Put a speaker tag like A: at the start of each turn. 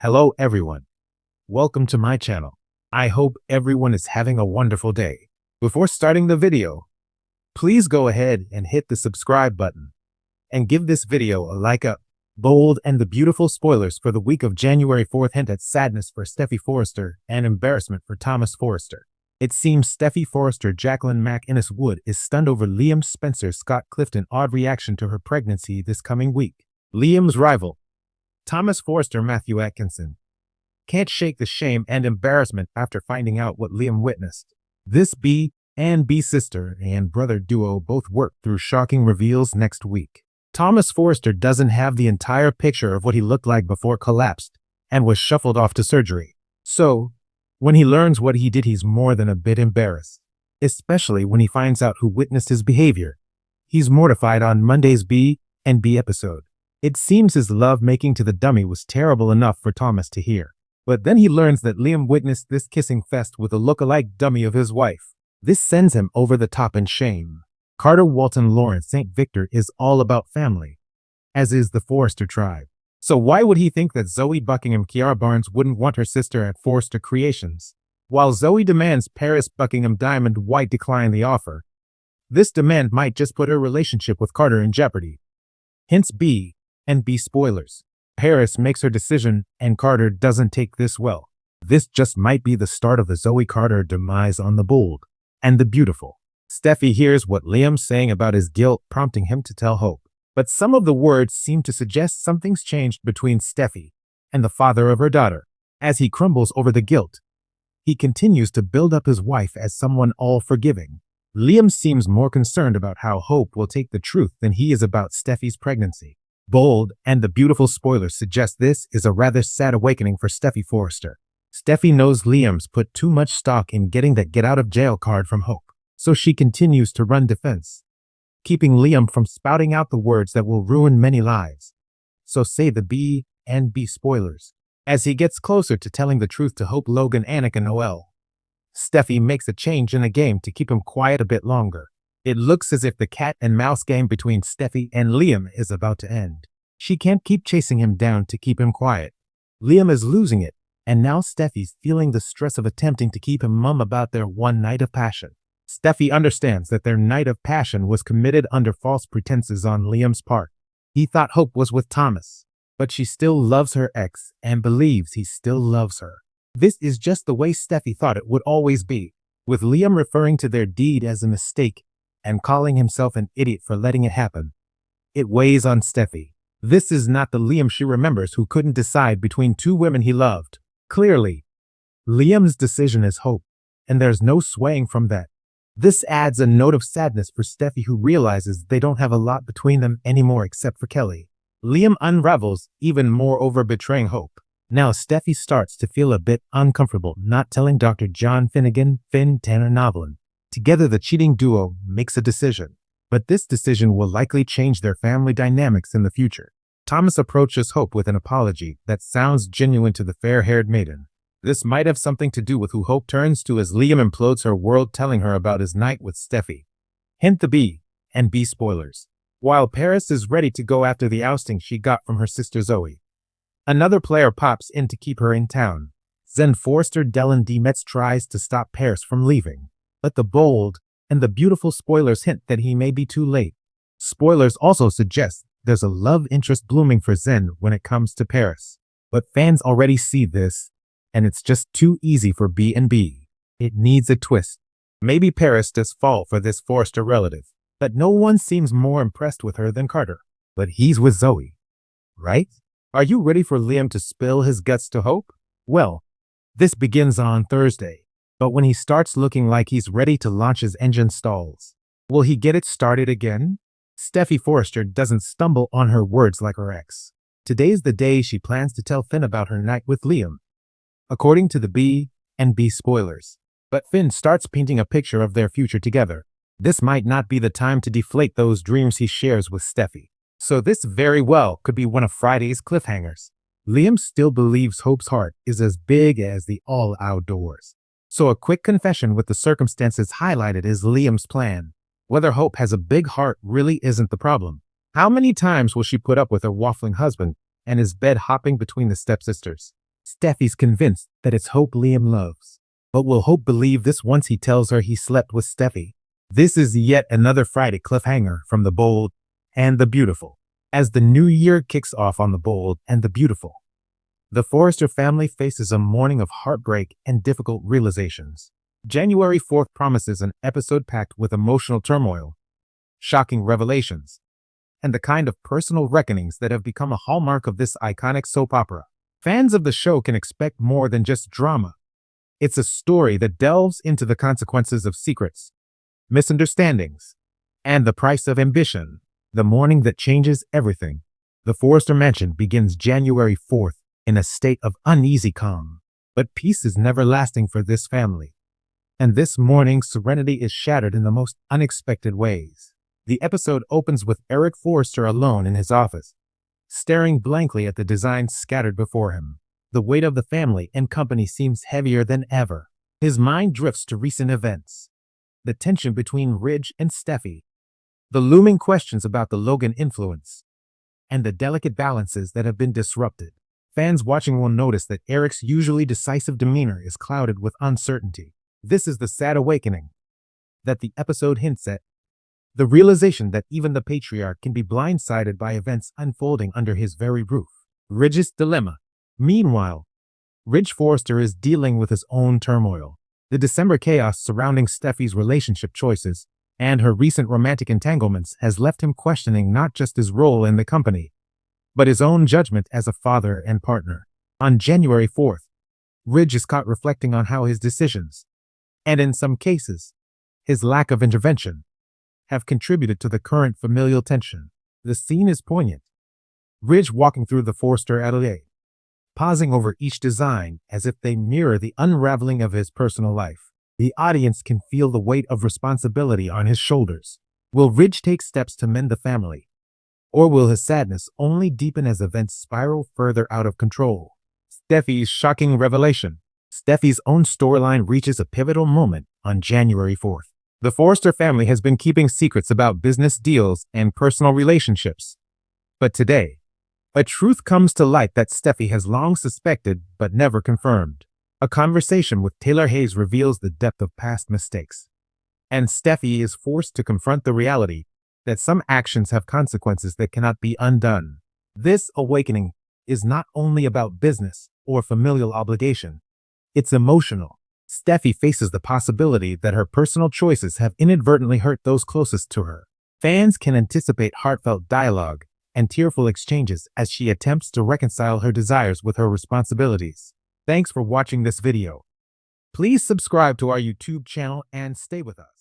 A: Hello everyone. Welcome to my channel. I hope everyone is having a wonderful day. Before starting the video, please go ahead and hit the subscribe button and give this video a like up. Bold and the beautiful spoilers for the week of January 4th hint at sadness for Steffy Forrester and embarrassment for Thomas Forrester. It seems Steffy Forrester Jacqueline MacInnes Wood is stunned over Liam Spencer Scott Clifton odd reaction to her pregnancy this coming week. Liam's rival, Thomas Forrester Matthew Atkinson, can't shake the shame and embarrassment after finding out what Liam witnessed. This B and B sister and brother duo both work through shocking reveals next week. Thomas Forrester doesn't have the entire picture of what he looked like before collapsed and was shuffled off to surgery. So, when he learns what he did, he's more than a bit embarrassed, especially when he finds out who witnessed his behavior. He's mortified on Monday's B and B episode. It seems his love-making to the dummy was terrible enough for Thomas to hear. But then he learns that Liam witnessed this kissing fest with a look-alike dummy of his wife. This sends him over the top in shame. Carter Walton Lawrence St. Victor is all about family, as is the Forrester tribe. So why would he think that Zoe Buckingham Kiara Barnes wouldn't want her sister at Forrester Creations? While Zoe demands Paris Buckingham Diamond White decline the offer, this demand might just put her relationship with Carter in jeopardy. Hence B and B spoilers. Paris makes her decision and Carter doesn't take this well. This just might be the start of the Zoe Carter demise on the Bold and the Beautiful. Steffy hears what Liam's saying about his guilt, prompting him to tell Hope. But some of the words seem to suggest something's changed between Steffy and the father of her daughter. As he crumbles over the guilt, he continues to build up his wife as someone all-forgiving. Liam seems more concerned about how Hope will take the truth than he is about Steffy's pregnancy. Bold and the Beautiful spoilers suggest this is a rather sad awakening for Steffy Forrester. Steffy knows Liam's put too much stock in getting that get-out-of-jail card from Hope, so she continues to run defense, keeping Liam from spouting out the words that will ruin many lives. So say the B and B spoilers. As he gets closer to telling the truth to Hope, Logan, Anik, and Noelle, Steffy makes a change in the game to keep him quiet a bit longer. It looks as if the cat and mouse game between Steffy and Liam is about to end. She can't keep chasing him down to keep him quiet. Liam is losing it, and now Steffy's feeling the stress of attempting to keep him mum about their one night of passion. Steffy understands that their night of passion was committed under false pretenses on Liam's part. He thought Hope was with Thomas, but she still loves her ex and believes he still loves her. This is just the way Steffy thought it would always be, with Liam referring to their deed as a mistake and calling himself an idiot for letting it happen. It weighs on Steffy. This is not the Liam she remembers, who couldn't decide between two women he loved. Clearly, Liam's decision is Hope, and there's no swaying from that. This adds a note of sadness for Steffy, who realizes they don't have a lot between them anymore except for Kelly. Liam unravels even more over betraying Hope. Now Steffy starts to feel a bit uncomfortable not telling Dr. John Finnegan, Finn Tanner Novelin. Together the cheating duo makes a decision, but this decision will likely change their family dynamics in the future. Thomas approaches Hope with an apology that sounds genuine to the fair-haired maiden. This might have something to do with who Hope turns to as Liam implodes her world, telling her about his night with Steffy. Hint the B and B spoilers. While Paris is ready to go after the ousting she got from her sister Zoe, another player pops in to keep her in town. Then Forrester Dellen D. Metz tries to stop Paris from leaving, but the Bold and the Beautiful spoilers hint that he may be too late. Spoilers also suggest there's a love interest blooming for Zen when it comes to Paris, but fans already see this, and it's just too easy for B and B. It needs a twist. Maybe Paris does fall for this Forrester relative, but no one seems more impressed with her than Carter. But he's with Zoe, right? Are you ready for Liam to spill his guts to Hope? Well, this begins on Thursday, but when he starts looking like he's ready to launch his engine stalls, will he get it started again? Steffy Forrester doesn't stumble on her words like her ex. Today's the day she plans to tell Finn about her night with Liam, according to the B and B spoilers. But Finn starts painting a picture of their future together. This might not be the time to deflate those dreams he shares with Steffy. So this very well could be one of Friday's cliffhangers. Liam still believes Hope's heart is as big as the all outdoors. So a quick confession with the circumstances highlighted is Liam's plan. Whether Hope has a big heart really isn't the problem. How many times will she put up with her waffling husband and his bed hopping between the stepsisters? Steffi's convinced that it's Hope Liam loves. But will Hope believe this once he tells her he slept with Steffi? This is yet another Friday cliffhanger from The Bold and the Beautiful. As the new year kicks off on The Bold and the Beautiful, the Forrester family faces a morning of heartbreak and difficult realizations. January 4th promises an episode packed with emotional turmoil, shocking revelations, and the kind of personal reckonings that have become a hallmark of this iconic soap opera. Fans of the show can expect more than just drama. It's a story that delves into the consequences of secrets, misunderstandings, and the price of ambition. The morning that changes everything. The Forrester mansion begins January 4th in a state of uneasy calm. But peace is never lasting for this family. And this morning's serenity is shattered in the most unexpected ways. The episode opens with Eric Forrester alone in his office, staring blankly at the designs scattered before him. The weight of the family and company seems heavier than ever. His mind drifts to recent events, the tension between Ridge and Steffi, the looming questions about the Logan influence, and the delicate balances that have been disrupted. Fans watching will notice that Eric's usually decisive demeanor is clouded with uncertainty. This is the sad awakening that the episode hints at, the realization that even the patriarch can be blindsided by events unfolding under his very roof. Ridge's dilemma. Meanwhile, Ridge Forrester is dealing with his own turmoil. The December chaos surrounding Steffi's relationship choices and her recent romantic entanglements has left him questioning not just his role in the company, but his own judgment as a father and partner. On January 4th, Ridge is caught reflecting on how his decisions, and in some cases, his lack of intervention, have contributed to the current familial tension. The scene is poignant. Ridge walking through the Forrester atelier, pausing over each design as if they mirror the unraveling of his personal life. The audience can feel the weight of responsibility on his shoulders. Will Ridge take steps to mend the family? Or will his sadness only deepen as events spiral further out of control? Steffi's shocking revelation. Steffi's own storyline reaches a pivotal moment on January 4th. The Forrester family has been keeping secrets about business deals and personal relationships. But today, a truth comes to light that Steffi has long suspected but never confirmed. A conversation with Taylor Hayes reveals the depth of past mistakes. And Steffi is forced to confront the reality that some actions have consequences that cannot be undone. This awakening is not only about business or familial obligation. It's emotional. Steffi faces the possibility that her personal choices have inadvertently hurt those closest to her. Fans can anticipate heartfelt dialogue and tearful exchanges as she attempts to reconcile her desires with her responsibilities. Thanks for watching this video. Please subscribe to our YouTube channel and stay with us.